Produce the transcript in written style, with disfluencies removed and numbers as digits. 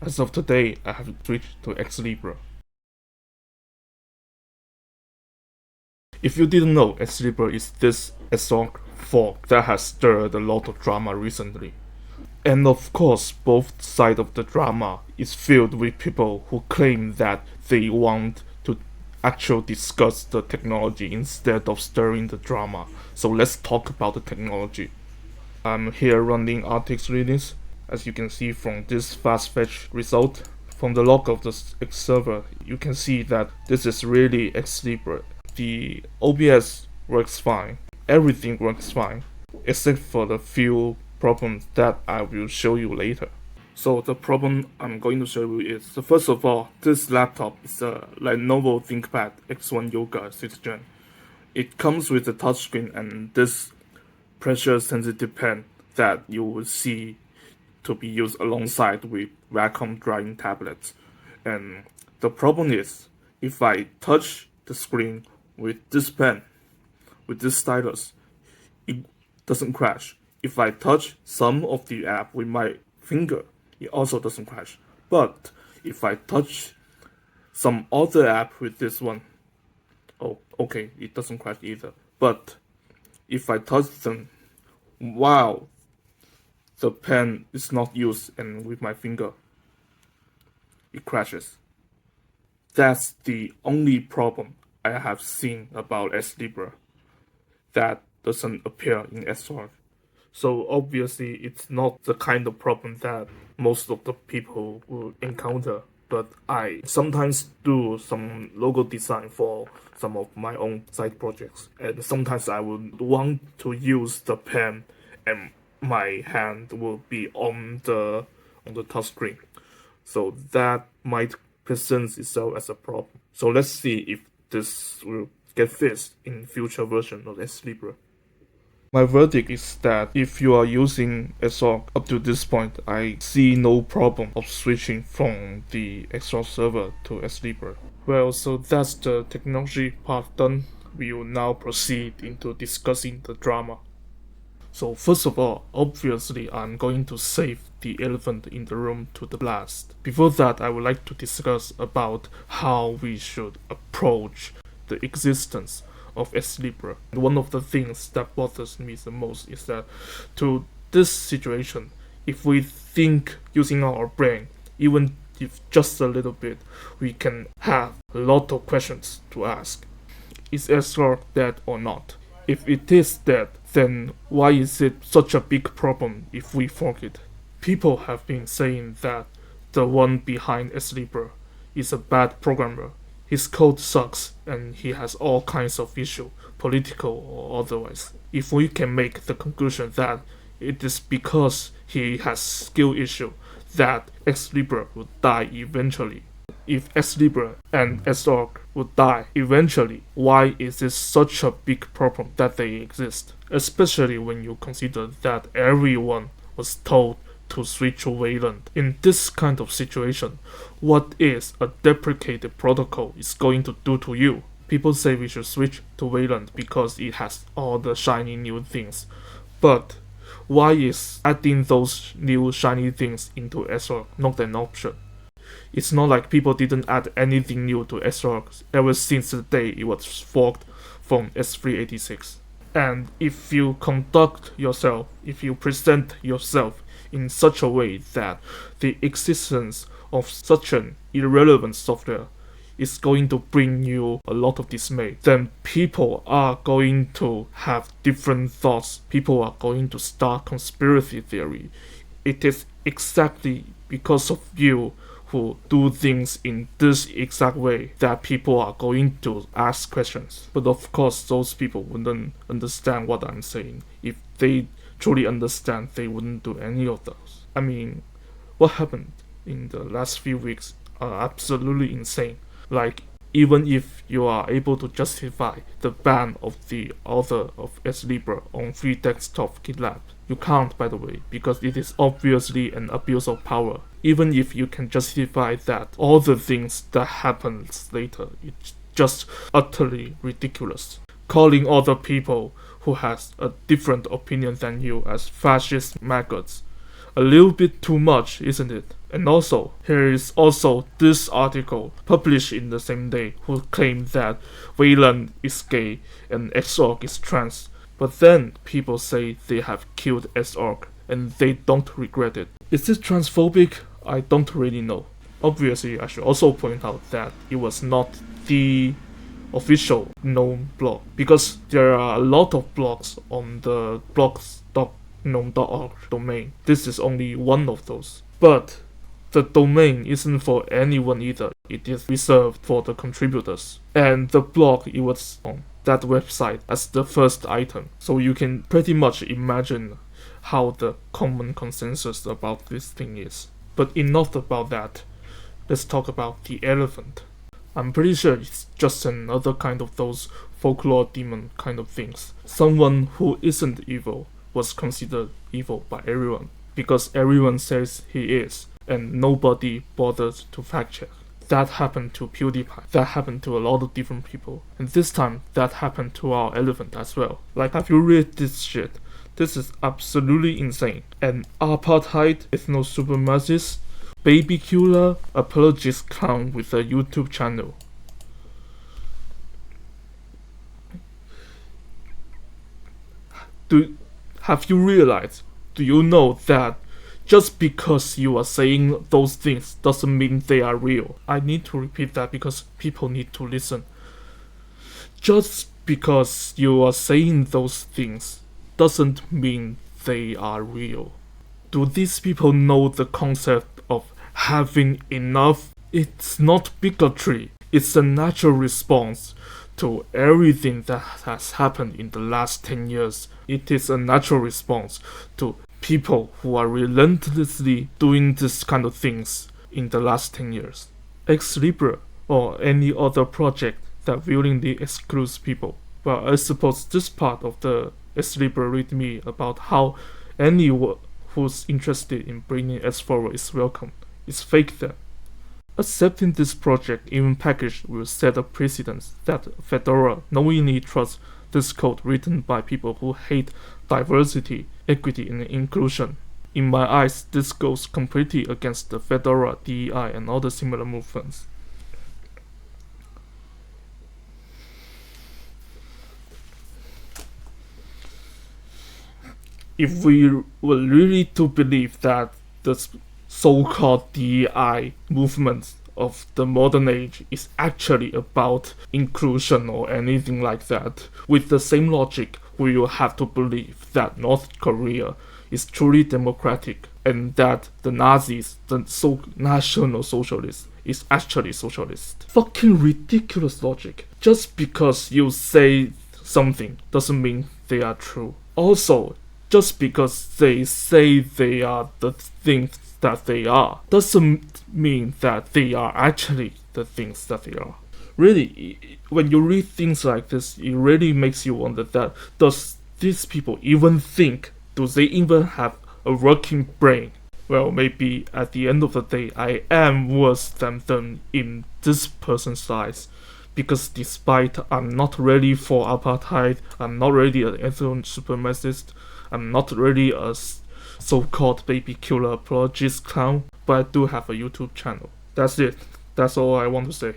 As of today, I have switched to xlibre. If you didn't know, xlibre is this xorg fork that has stirred a lot of drama recently. And of course, both sides of the drama is filled with people who claim that they want to actually discuss the technology instead of stirring the drama. So let's talk about the technology. I'm here running RTX readings. As you can see from this fast fetch result, from the log of the X server, you can see that this is really xlibre. The OBS works fine, everything works fine, except for the few problems that I will show you later. So the problem I'm going to show you is, first of all, this laptop is a Lenovo ThinkPad X1 Yoga 6th Gen. It comes with a touchscreen and this pressure sensitive pen that you will see to be used alongside with vacuum drying tablets. And the problem is, if I touch the screen with this pen, with this stylus, it doesn't crash. If I touch some of the app with my finger, it also doesn't crash. But if I touch some other app with this one, oh, okay, it doesn't crash either. But if I touch them while the pen is not used and with my finger, it crashes. That's the only problem I have seen about xlibre that doesn't appear in xorg. So obviously it's not the kind of problem that most of the people will encounter, but I sometimes do some logo design for some of my own side projects, and sometimes I would want to use the pen and my hand will be on the touchscreen. So that might present itself as a problem. So let's see if this will get fixed in future version of xlibre. My verdict is that if you are using xorg up to this point, I see no problem of switching from the xorg server to xlibre. Well, so that's the technology part done. We will now proceed into discussing the drama. So first of all, obviously I'm going to save the elephant in the room to the last. Before that, I would like to discuss about how we should approach the existence of xlibre. One of the things that bothers me the most is that to this situation, if we think using our brain, even if just a little bit, we can have a lot of questions to ask. Is xorg dead or not? If it is dead, then why is it such a big problem if we fork it? People have been saying that the one behind xlibre is a bad programmer. His code sucks and he has all kinds of issues, political or otherwise. If we can make the conclusion that it is because he has skill issue that xlibre would die eventually. If xlibre and xorg would die eventually, why is this such a big problem that they exist? Especially when you consider that everyone was told to switch to Wayland. In this kind of situation, what is a deprecated protocol is going to do to you? People say we should switch to Wayland because it has all the shiny new things. But why is adding those new shiny things into xorg not an option? It's not like people didn't add anything new to xorg ever since the day it was forked from S386. And if you conduct yourself, if you present yourself in such a way that the existence of such an irrelevant software is going to bring you a lot of dismay, then people are going to have different thoughts. People are going to start conspiracy theory. It is exactly because of you who do things in this exact way that people are going to ask questions. But of course, those people wouldn't understand what I'm saying. If they truly understand, they wouldn't do any of those. I mean, what happened in the last few weeks are absolutely insane. Like, even if you are able to justify the ban of the author of xlibre on free desktop GitLab, you can't, by the way, because it is obviously an abuse of power. Even if you can justify that, all the things that happens later, it's just utterly ridiculous. Calling other people who has a different opinion than you as fascist maggots. A little bit too much, isn't it? And also, here is also this article published in the same day who claimed that Wayland is gay and Xorg is trans. But then people say they have killed Xorg and they don't regret it. Is this transphobic? I don't really know. Obviously, I should also point out that it was not the official known blog, because there are a lot of blogs on the blogs.gnome.org domain. This is only one of those. But the domain isn't for anyone either. It is reserved for the contributors. And the blog, it was on that website as the first item. So you can pretty much imagine how the common consensus about this thing is. But enough about that. Let's talk about the elephant. I'm pretty sure it's just another kind of those folklore demon kind of things. Someone who isn't evil was considered evil by everyone, because everyone says he is, and nobody bothers to fact check. That happened to PewDiePie. That happened to a lot of different people. And this time, that happened to our elephant as well. Like, have you read this shit? This is absolutely insane. An apartheid ethno-supremacist baby killer apologist clown with a YouTube channel. Have you realized? Do you know that just because you are saying those things doesn't mean they are real? I need to repeat that because people need to listen. Just because you are saying those things doesn't mean they are real. Do these people know the concept of having enough? It's not bigotry. It's a natural response to everything that has happened in the last 10 years. It is a natural response to people who are relentlessly doing this kind of things in the last 10 years. Xlibre or any other project that willingly excludes people. Well, I suppose this part of the Xlibre readme about how anyone who's interested in bringing S forward is welcome is fake then. Accepting this project, even packaged, will set a precedent that Fedora knowingly trusts this code written by people who hate diversity, equity, and inclusion. In my eyes, this goes completely against the Fedora, DEI, and other similar movements. If we were really to believe that the so-called DEI movement of the modern age is actually about inclusion or anything like that, with the same logic, we will have to believe that North Korea is truly democratic and that the Nazis, the National Socialists, is actually socialist. Fucking ridiculous logic. Just because you say something doesn't mean they are true. Also, just because they say they are the things that they are doesn't mean that they are actually the things that they are. Really, when you read things like this, it really makes you wonder that does these people even think? Do they even have a working brain? Well, maybe at the end of the day, I am worse than them in this person's eyes. Because despite I'm not really for apartheid, I'm not really an ethno-supremacist, I'm not really a so-called baby killer apologist clown, but I do have a YouTube channel. That's it. That's all I want to say.